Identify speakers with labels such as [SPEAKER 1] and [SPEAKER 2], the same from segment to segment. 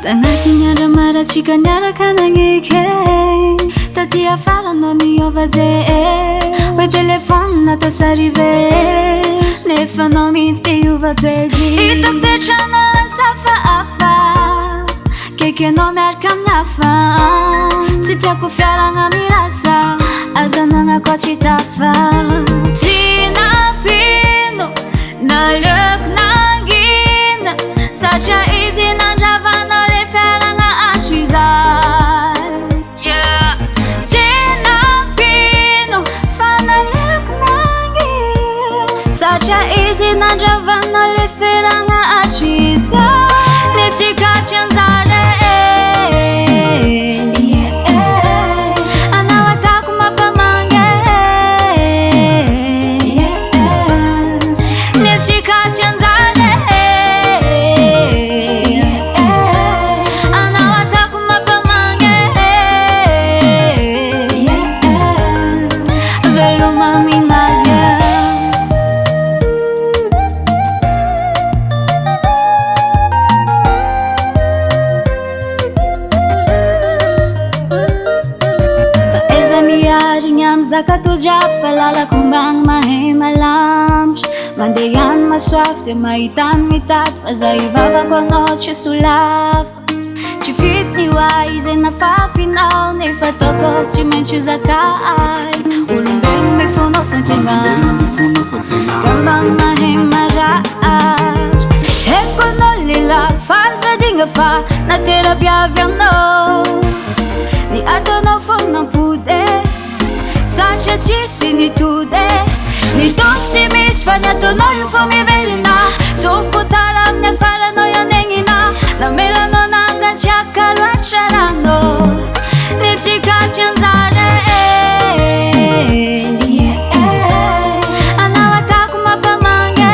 [SPEAKER 1] Tangatinha ra marachikanyara kanangike Tatia farana miovazé Oi telefone natao s'arrivé Nefa anao mihitsy te hiova bezy Hitako toetrana safahafa Kaiky anao miaraka amin'ny hafa Tsy tiako fiaragna mirasa Ajanona koa tsy tafa Tsy napino naleoko nangina Satria izy nandravana le fiaragna asizay Tsy napino fa naleoko nangina Satria izy nandravana le fiaragna asizay Le tsy katsy anjara Anao atako mampamange Le tsy katsy anjara Anao atako mampamange Veloma aminazy Zaka to jiaby fa lalako mbagny mahay malamatra Mandeha any masoafy dia mahitany mitady Fa zay ivavako anao tsy solava Tsy fity ny hoay izay nafafinao Nefa ataoko tsy maintsy zakay Olombelogno mifonao fan-tegna Ka mbagny mahay maratra Haiko anao lehilahy fahazadigna fa naterabiavy anao Ny ataonao fognampody Satria tsisy nitody Nitody sy misy fa ny ataonao io fo mivelona So fotara amin'ny afaranao ianegnina Namelanao nangatsiaka loatra rano Ny tsy katsy anjara Anao atako mampamange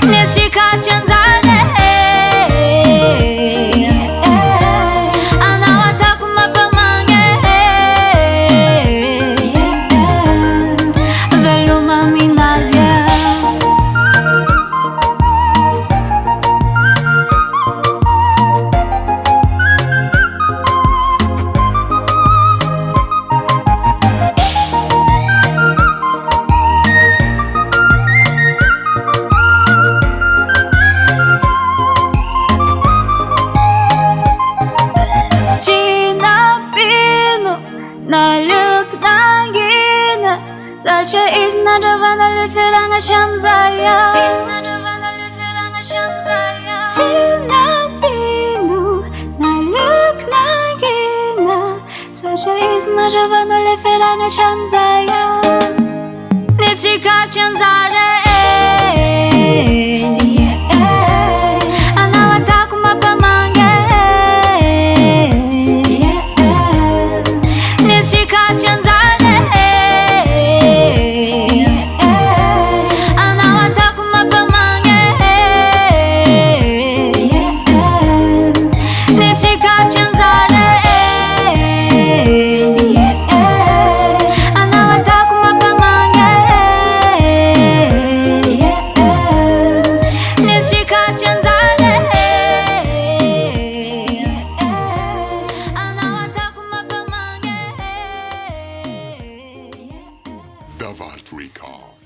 [SPEAKER 1] Ny tsy katsy anjara Naleoko nangina Satria izy nandravana le fiaragna hatramin'izay Tsy napino Naleoko nangina Satria izy nandravana le fiaragna hatramin'izay Ny tsy katsy anjara Anao atako mampamange Tsy katsy anjara Anao atako mampamange Ny tsy katsy anjara Anao atako mampamange Ny tsy katsy anjara Anao atako mampamange
[SPEAKER 2] Davart Recall.